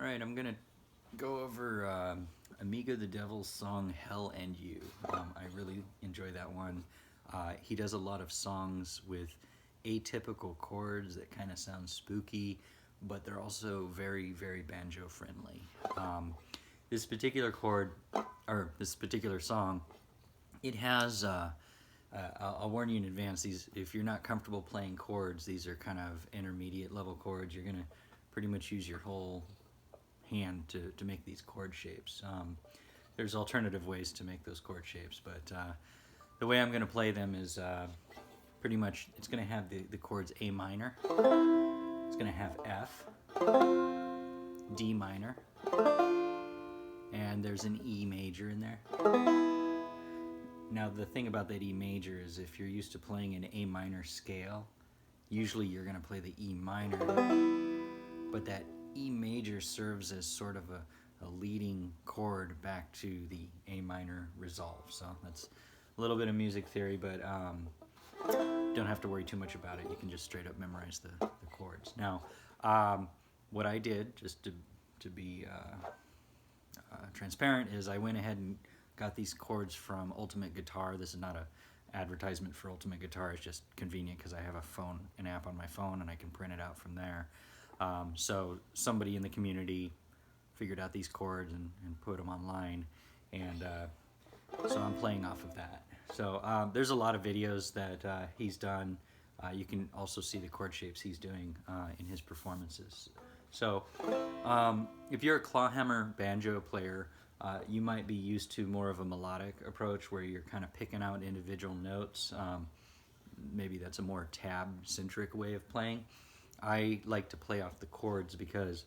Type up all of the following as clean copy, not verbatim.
Alright, I'm gonna go over Amigo the Devil's song Hell and You. I really enjoy that one. He does a lot of songs with atypical chords that kind of sound spooky, but they're also very, very banjo friendly. This particular chord, or this particular song, it has, I'll warn you in advance, if you're not comfortable playing chords, these are kind of intermediate level chords. You're gonna pretty much use your whole hand to make these chord shapes. There's alternative ways to make those chord shapes, but the way I'm going to play them is pretty much, it's going to have the chords A minor, it's going to have F, D minor, and there's an E major in there. Now the thing about that E major is if you're used to playing an A minor scale, usually you're going to play the E minor, but that E major serves as sort of a leading chord back to the A minor resolve. So that's a little bit of music theory, but don't have to worry too much about it. You can just straight up memorize the chords. Now, what I did, just to be transparent, is I went ahead and got these chords from Ultimate Guitar. This is not an advertisement for Ultimate Guitar. It's just convenient because I have an app on my phone, and I can print it out from there. So somebody in the community figured out these chords and put them online, and so I'm playing off of that. So there's a lot of videos that he's done. You can also see the chord shapes he's doing in his performances. So if you're a clawhammer banjo player, you might be used to more of a melodic approach where you're kind of picking out individual notes. Maybe that's a more tab-centric way of playing. I like to play off the chords because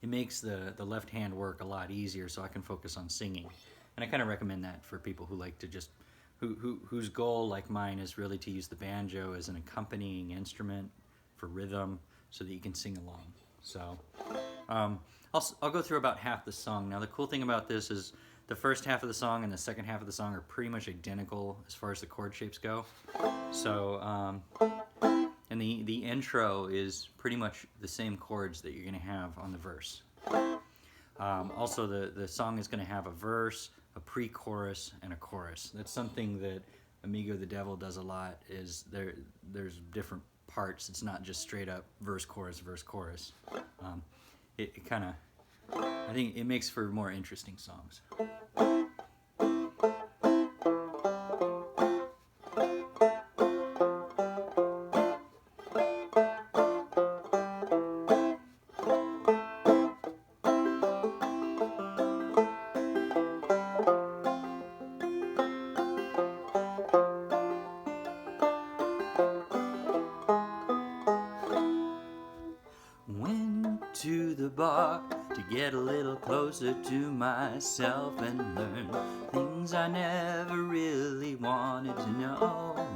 it makes the left hand work a lot easier, so I can focus on singing. And I kind of recommend that for people who like to just, whose goal, like mine, is really to use the banjo as an accompanying instrument for rhythm so that you can sing along. So I'll go through about half the song. Now the cool thing about this is the first half of the song and the second half of the song are pretty much identical as far as the chord shapes go. So and the intro is pretty much the same chords that you're going to have on the verse. Also, the song is going to have a verse, a pre-chorus, and a chorus. That's something that Amigo the Devil does a lot, is there's different parts. It's not just straight up verse, chorus, verse, chorus. It kind of, I think it makes for more interesting songs. Went to the bar to get a little closer to myself and learn things I never really wanted to know.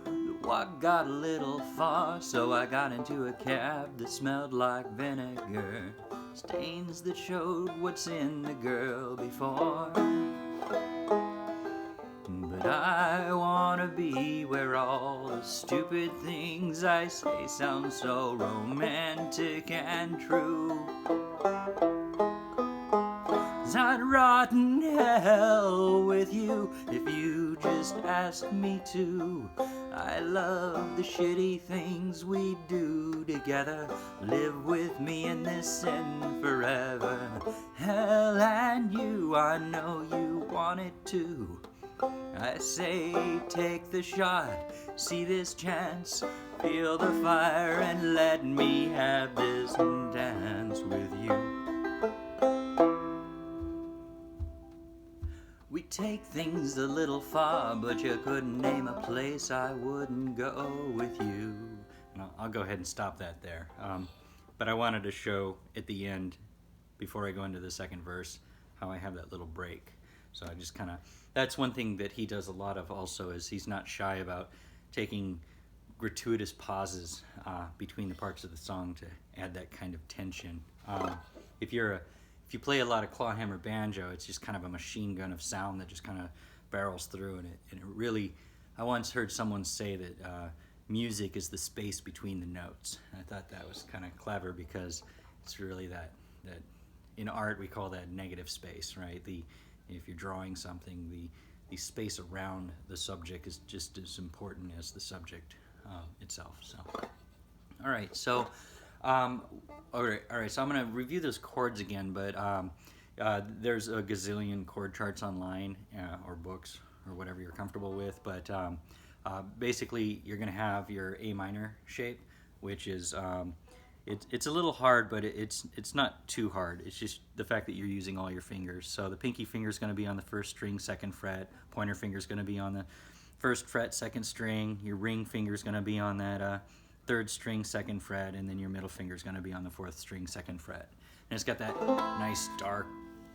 The walk got a little far, so I got into a cab that smelled like vinegar, stains that showed what's in the girl before. But I wanna be where all the stupid things I say sound so romantic and true. 'Cause I'd rot in hell with you if you just asked me to. I love the shitty things we do together. Live with me in this sin forever. Hell and you, I know you want it too. I say take the shot, see this chance, feel the fire and let me have this dance with you. We take things a little far, but you couldn't name a place I wouldn't go with you. And I'll go ahead and stop that there. But I wanted to show at the end, before I go into the second verse, how I have that little break. So I just kind of, that's one thing that he does a lot of also, is he's not shy about taking gratuitous pauses between the parts of the song to add that kind of tension. If you play a lot of clawhammer banjo, it's just kind of a machine gun of sound that just kind of barrels through, and it really, I once heard someone say that music is the space between the notes. And I thought that was kind of clever because it's really that in art we call that negative space, right? If you're drawing something, the space around the subject is just as important as the subject itself. So, all right, so all right. So I'm going to review those chords again, but there's a gazillion chord charts online or books or whatever you're comfortable with. But basically, you're going to have your A minor shape, which is it's a little hard, but it's not too hard. It's just the fact that you're using all your fingers. So the pinky finger is going to be on the first string, second fret. Pointer finger is going to be on the first fret, second string. Your ring finger is going to be on that third string, second fret, and then your middle finger is going to be on the fourth string, second fret. And it's got that nice dark,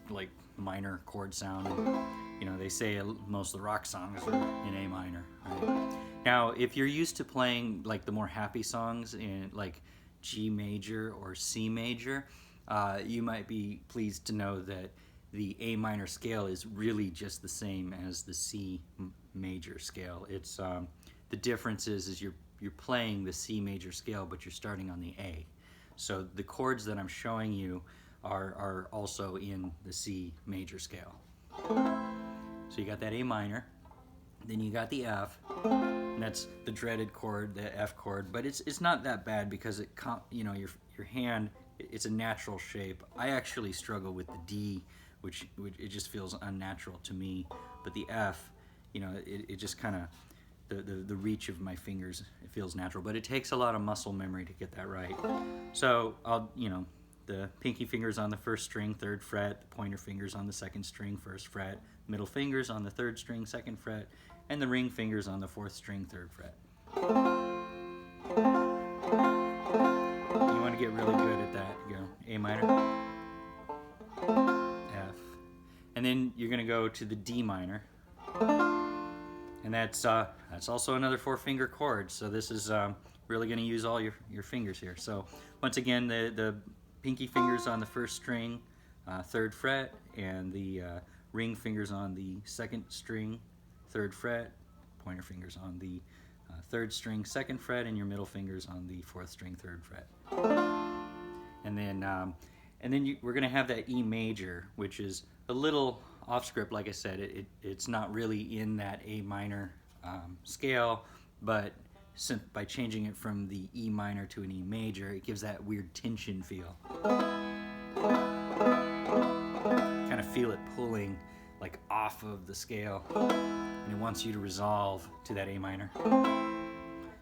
like minor chord sound. And, you know, they say most of the rock songs are in A minor. Right? Now, if you're used to playing like the more happy songs in like G major or C major, you might be pleased to know that the A minor scale is really just the same as the C major scale. It's the difference is you're playing the C major scale, but you're starting on the A. So the chords that I'm showing you are also in the C major scale. So you got that A minor, then you got the F, and that's the dreaded chord, the F chord. But it's not that bad because your hand, it's a natural shape. I actually struggle with the D, which it just feels unnatural to me. But the F, it just kind of the reach of my fingers, it feels natural. But it takes a lot of muscle memory to get that right. So the pinky finger's on the first string, third fret, the pointer finger's on the second string, first fret, middle finger's on the third string, second fret, and the ring finger's on the fourth string, third fret. You want to get really good at that. You go A minor, F, and then you're going to go to the D minor, and that's also another 4-finger chord. So this is really going to use all your fingers here. So once again, the pinky finger's on the first string, third fret, and the ring finger's on the second string, third fret, pointer finger's on the third string, second fret, and your middle finger's on the fourth string, third fret. And then we're going to have that E major, which is a little off script. Like I said, it's not really in that A minor scale, but by changing it from the E minor to an E major, it gives that weird tension feel. Kind of feel it pulling like off of the scale, and it wants you to resolve to that A minor.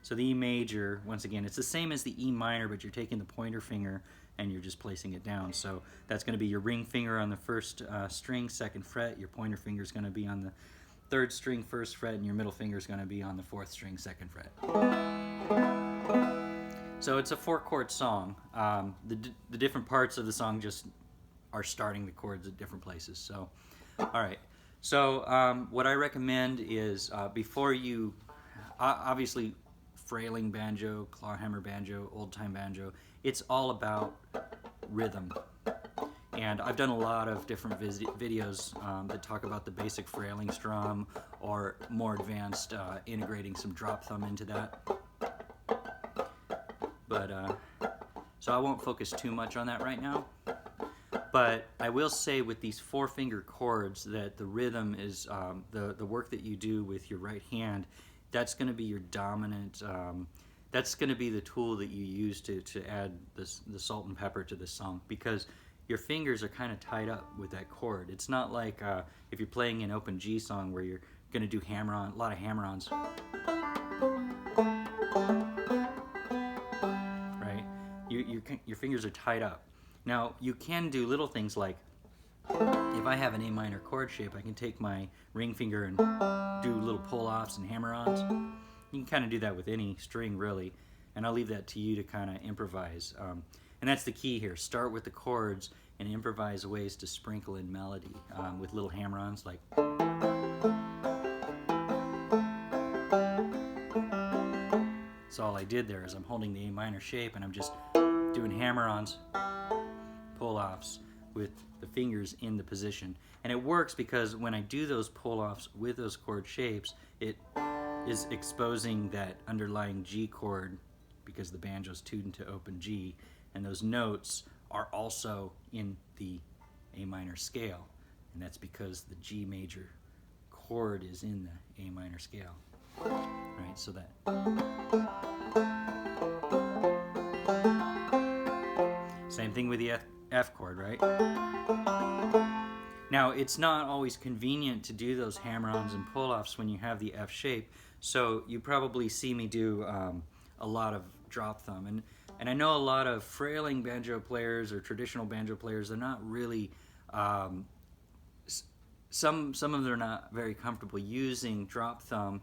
So the E major, once again, it's the same as the E minor, but you're taking the pointer finger and you're just placing it down. So that's going to be your ring finger on the first string, second fret. Your pointer finger is going to be on the third string, first fret, and your middle finger is going to be on the fourth string, second fret. So it's a 4-chord song. The different parts of the song just are starting the chords at different places. So, all right. So what I recommend is before you, obviously, frailing banjo, clawhammer banjo, old-time banjo, it's all about rhythm. And I've done a lot of different videos that talk about the basic frailing strum, or more advanced, integrating some drop thumb into that. But so I won't focus too much on that right now. But I will say with these 4-finger chords that the rhythm is the work that you do with your right hand. That's going to be your dominant. That's going to be the tool that you use to add the salt and pepper to this song, because your fingers are kind of tied up with that chord. It's not like if you're playing an open G song where you're going to do a lot of hammer-ons. Right? Your fingers are tied up. Now, you can do little things like, if I have an A minor chord shape, I can take my ring finger and do little pull-offs and hammer-ons. You can kind of do that with any string, really, and I'll leave that to you to kind of improvise. And that's the key here. Start with the chords and improvise ways to sprinkle in melody with little hammer-ons like. So all I did there is I'm holding the A minor shape and I'm just doing hammer-ons, pull-offs with the fingers in the position. And it works because when I do those pull-offs with those chord shapes, it is exposing that underlying G chord because the banjo's tuned to open G, and those notes are also in the A minor scale, and that's because the G major chord is in the A minor scale, right? So that same thing with the F chord, right? Now, it's not always convenient to do those hammer-ons and pull-offs when you have the F shape, so you probably see me do a lot of drop thumb. And I know a lot of frailing banjo players or traditional banjo players, they're not really, some of them are not very comfortable using drop thumb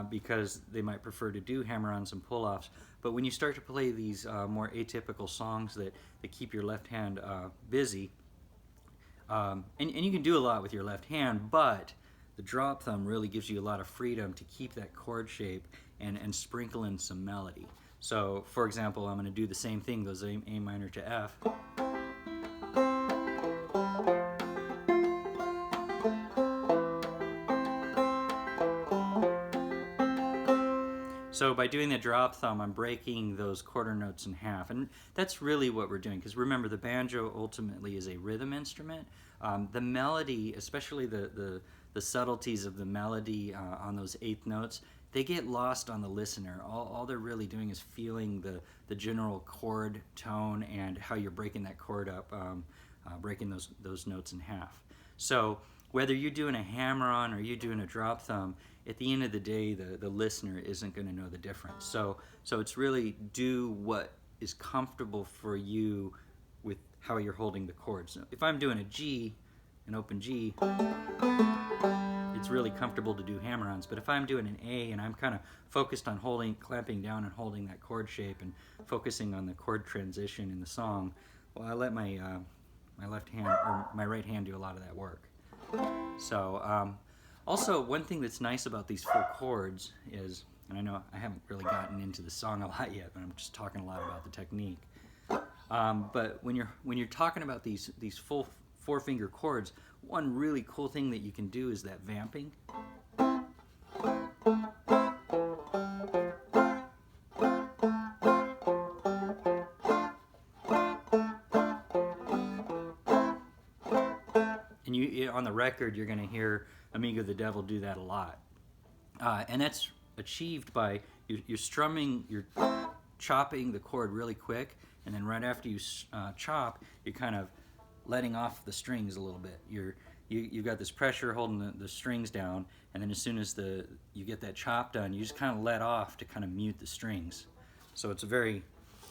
because they might prefer to do hammer-ons and pull-offs. But when you start to play these more atypical songs that keep your left hand busy, and you can do a lot with your left hand, but the drop thumb really gives you a lot of freedom to keep that chord shape and sprinkle in some melody. So, for example, I'm going to do the same thing, those A minor to F. So by doing the drop thumb, I'm breaking those quarter notes in half, and that's really what we're doing, because remember, the banjo ultimately is a rhythm instrument. The melody, especially the subtleties of the melody on those eighth notes, they get lost on the listener. All they're really doing is feeling the general chord tone and how you're breaking that chord up, breaking those notes in half. So whether you're doing a hammer-on or you're doing a drop thumb, at the end of the day, the listener isn't going to know the difference. So it's really do what is comfortable for you with how you're holding the chords. So if I'm doing a G, an open G, it's really comfortable to do hammer-ons. But if I'm doing an A and I'm kind of focused on clamping down and holding that chord shape and focusing on the chord transition in the song, well, I let my left hand or my right hand do a lot of that work. So also, one thing that's nice about these full chords is, and I know I haven't really gotten into the song a lot yet, but I'm just talking a lot about the technique. But when you're talking about these full four-finger chords, one really cool thing that you can do is that vamping. And on the record, you're going to hear Amigo the Devil do that a lot. And that's achieved by you're strumming, you're chopping the chord really quick, and then right after you chop, you're kind of letting off the strings a little bit. You've got this pressure holding the strings down, and then as soon as you get that chop done, you just kind of let off to kind of mute the strings. So it's a very,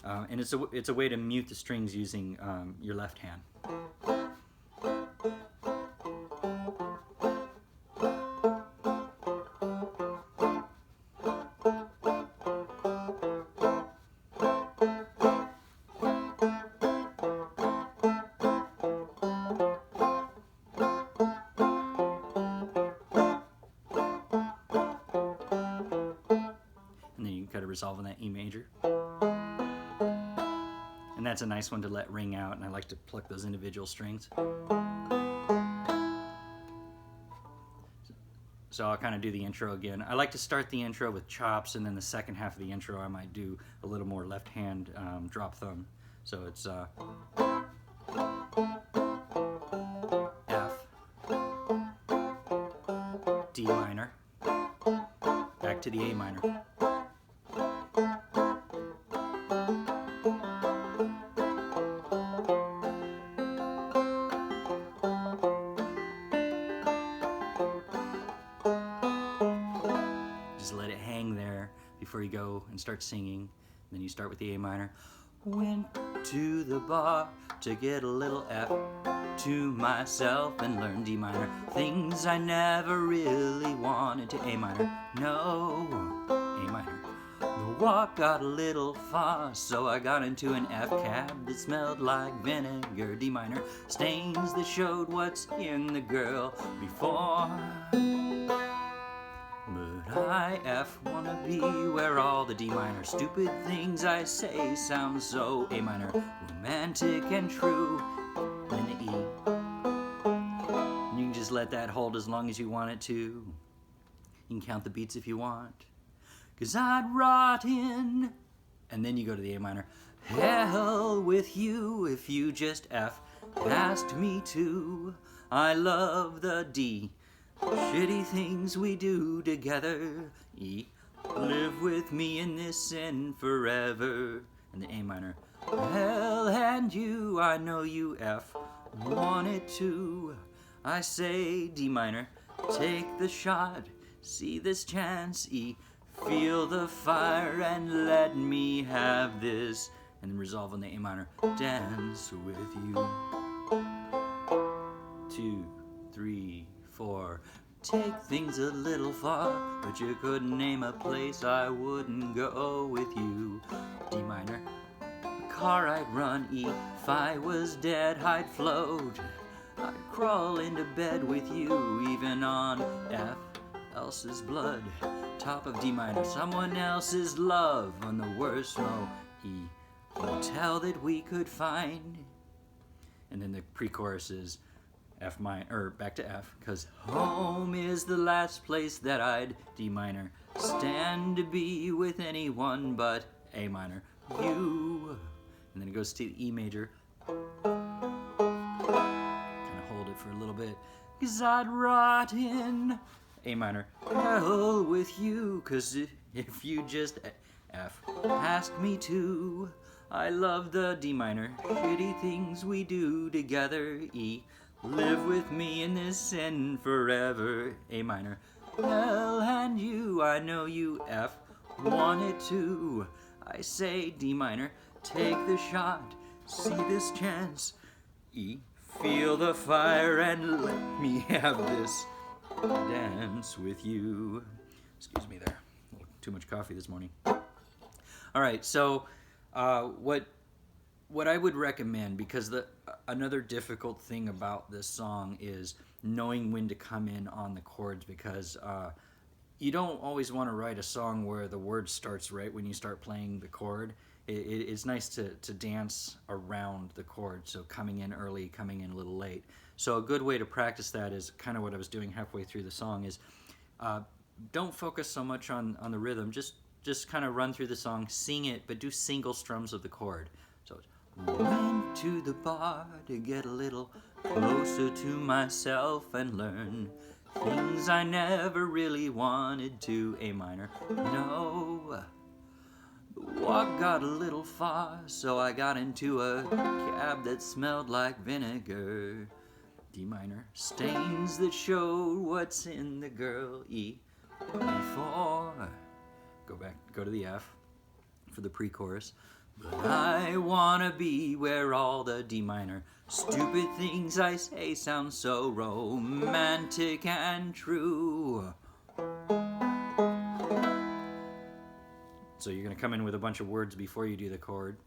and it's a way to mute the strings using your left hand. Resolving that E major, and that's a nice one to let ring out, and I like to pluck those individual strings. So I'll kind of do the intro again. I like to start the intro with chops, and then the second half of the intro I might do a little more left hand drop thumb. So it's F, D minor, back to the A minor. Let it hang there before you go and start singing. And then you start with the A minor. Went to the bar to get a little F to myself and learn D minor. Things I never really wanted to A minor. No, A minor. The walk got a little far, so I got into an F cab that smelled like vinegar. D minor. Stains that showed what's in the girl before. But I F wanna be where all the D minor stupid things I say sound so A minor, romantic and true. Then the E. And you can just let that hold as long as you want it to. You can count the beats if you want. 'Cause I'd rot in. And then you go to the A minor. Hell with you if you just F asked me to. I love the D. Shitty things we do together. E. Live with me in this sin forever. And the A minor. Hell and you, I know you F wanted to. I say D minor. Take the shot. See this chance. E. Feel the fire and let me have this. And then resolve on the A minor. Dance with you. 2, 3, 4. Take things a little far, but you couldn't name a place I wouldn't go with you. D minor. Car I'd run. E. If I was dead, I'd float. I'd crawl into bed with you, even on F else's blood. Top of D minor. Someone else's love on the worst low. E. Hotel that we could find. And then the pre-chorus is F minor, or back to F, because home is the last place that I'd, D minor, stand to be with anyone but A minor, you. And then it goes to E major. Kind of hold it for a little bit. 'Cause I'd rot in A minor, hell with you, 'cause if you just F asked me to. I love the D minor, shitty things we do together. E. Live with me in this sin forever. A minor. Hell and you, I know you F wanted to. I say D minor, take the shot, see this chance. E. Feel the fire and let me have this. Dance with you. Excuse me there. A little too much coffee this morning. All right, so what I would recommend, because another difficult thing about this song is knowing when to come in on the chords, because you don't always want to write a song where the word starts right when you start playing the chord. It's nice to dance around the chord, so coming in early, coming in a little late. So a good way to practice that is kind of what I was doing halfway through the song is don't focus so much on the rhythm, just kind of run through the song, sing it, but do single strums of the chord. So it's went to the bar to get a little closer to myself and learn things I never really wanted to. A minor, no. The walk got a little far, so I got into a cab that smelled like vinegar. D minor, stains that showed what's in the girl. E. Before. Go to the F for the pre-chorus. But I wanna be where all the D minor stupid things I say sound so romantic and true. So you're gonna come in with a bunch of words before you do the chord.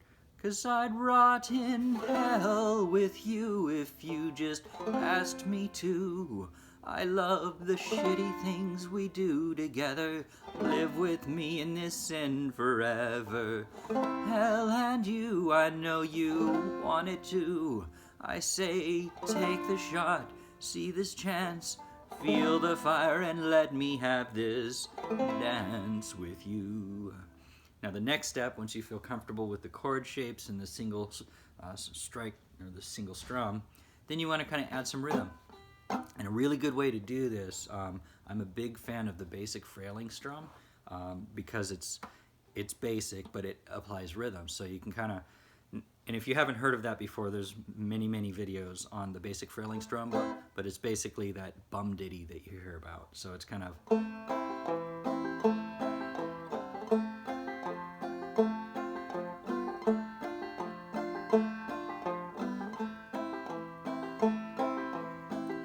'Cause I'd rot in hell with you if you just asked me to. I love the shitty things we do together. Live with me in this sin forever. Hell and you, I know you wanted to. I say, take the shot, see this chance. Feel the fire and let me have this dance with you. Now the next step, once you feel comfortable with the chord shapes and the single strike or the single strum, then you want to kind of add some rhythm. And a really good way to do this, I'm a big fan of the basic frailing strum because it's basic, but it applies rhythm. So you can kind of, and if you haven't heard of that before, there's many videos on the basic frailing strum, but it's basically that bum ditty that you hear about. So it's kind of.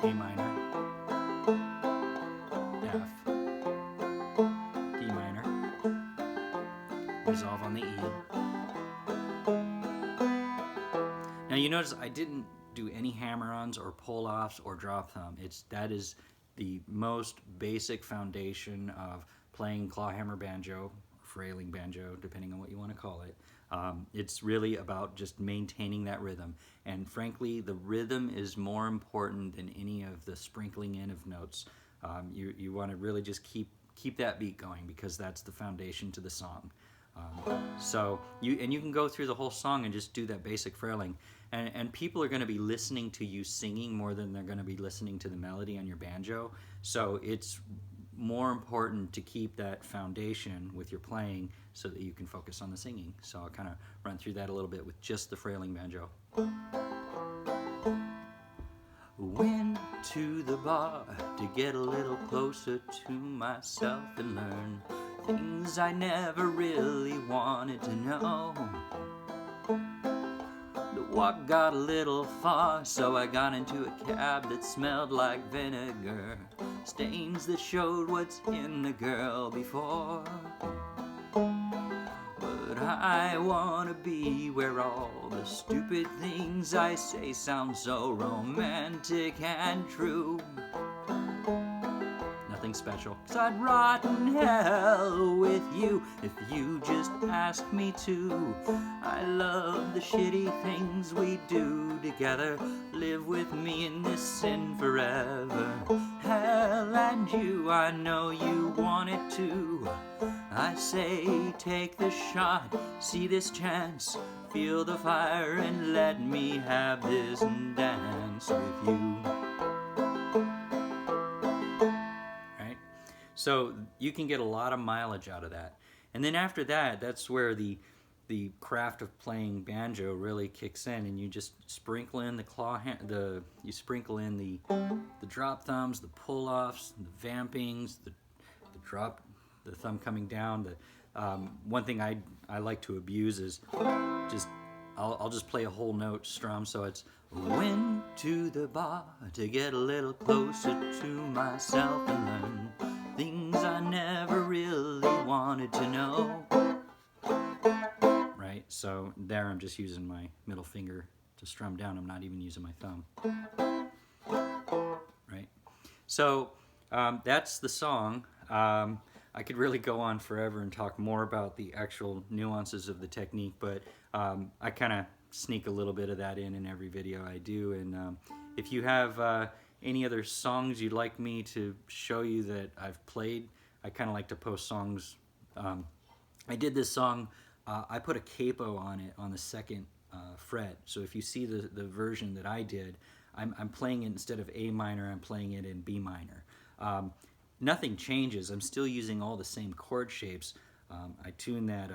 A minor, F, D minor, resolve on the E. Now you notice I didn't do any hammer-ons or pull-offs or drop thumb. That is the most basic foundation of playing clawhammer banjo, or frailing banjo, depending on what you want to call it. It's really about just maintaining that rhythm. And frankly, the rhythm is more important than any of the sprinkling in of notes. You want to really just keep keep that beat going, because that's the foundation to the song. So you can go through the whole song and just do that basic frailing, and people are going to be listening to you singing more than they're going to be listening to the melody on your banjo. So it's more important to keep that foundation with your playing so that you can focus on the singing. So I'll kind of run through that a little bit with just the frailing banjo. Went to the bar to get a little closer to myself and learn things I never really wanted to know. The walk got a little far, so I got into a cab that smelled like vinegar, stains that showed what's in the girl before. But I wanna be where all the stupid things I say sound so romantic and true. Nothing special, 'cause I'd rot in hell with you if you just asked me to. I love the shitty things we do together. Live with me in this sin forever. Hell and you, I know you want it too. I say take the shot, see this chance, feel the fire and let me have this dance with you. So you can get a lot of mileage out of that. And then after that, that's where the craft of playing banjo really kicks in, and you just sprinkle in the drop thumbs, the pull-offs, the vampings, the thumb coming down. One thing I like to abuse is I'll just play a whole note strum, so it's went to the bar to get a little closer to myself and learn things I never really wanted to know. Right, so there I'm just using my middle finger to strum down. I'm not even using my thumb. Right, so that's the song. I could really go on forever and talk more about the actual nuances of the technique, but I kind of sneak a little bit of that in every video I do. And if you have any other songs you'd like me to show you that I've played, I kind of like to post songs. I did this song, I put a capo on it on the second fret. So if you see the version that I did, I'm playing it instead of A minor, I'm playing it in B minor. Nothing changes. I'm still using all the same chord shapes. I tune that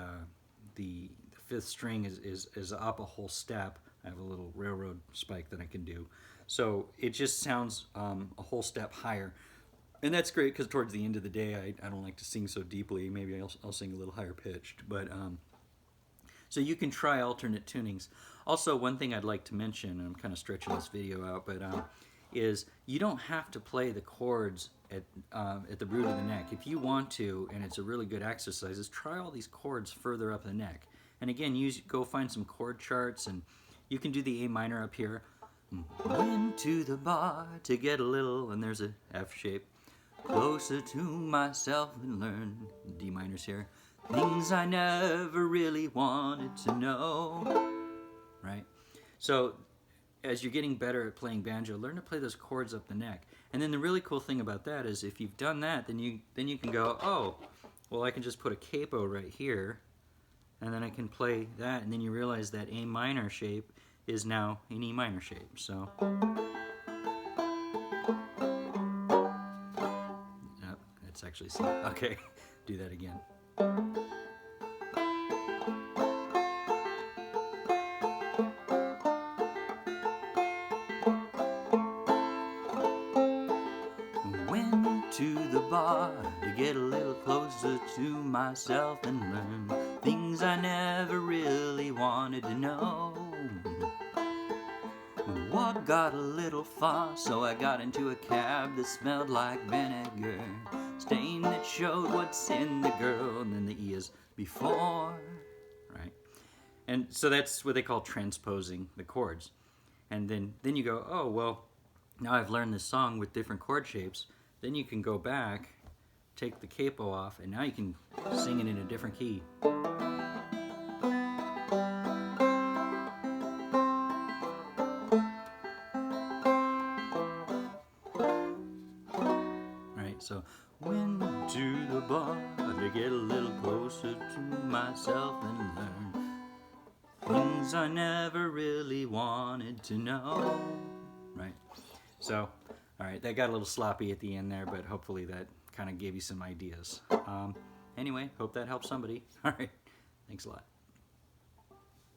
the fifth string is up a whole step. I have a little railroad spike that I can do. So it just sounds a whole step higher. And that's great because towards the end of the day, I don't like to sing so deeply. Maybe I'll sing a little higher pitched. But so you can try alternate tunings. Also, one thing I'd like to mention, and I'm kind of stretching this video out, but is you don't have to play the chords at the root of the neck. If you want to, and it's a really good exercise, is try all these chords further up the neck. And again, go find some chord charts, and you can do the A minor up here. Went to the bar to get a little, and there's a F shape, closer to myself and learn, D minor's here, things I never really wanted to know. Right? So as you're getting better at playing banjo, learn to play those chords up the neck. And then the really cool thing about that is if you've done that, then you can go, oh, well, I can just put a capo right here, and then I can play that, and then you realize that A minor shape is now an E minor shape. So yep, that's actually C. Okay, do that again. Went to the bar to get a little closer to myself and learn things I never really wanted to know. Walk got a little far, so I got into a cab that smelled like vinegar, stain that showed what's in the girl, and then the E is before, right? And so that's what they call transposing the chords. And then you go, oh, well, now I've learned this song with different chord shapes. Then you can go back, take the capo off, and now you can sing it in a different key. Right, so went to the bar to get a little closer to myself and learn things I never really wanted to know. Right? So, all right, that got a little sloppy at the end there, but hopefully that kind of gave you some ideas. Anyway, hope that helps somebody. All right, thanks a lot.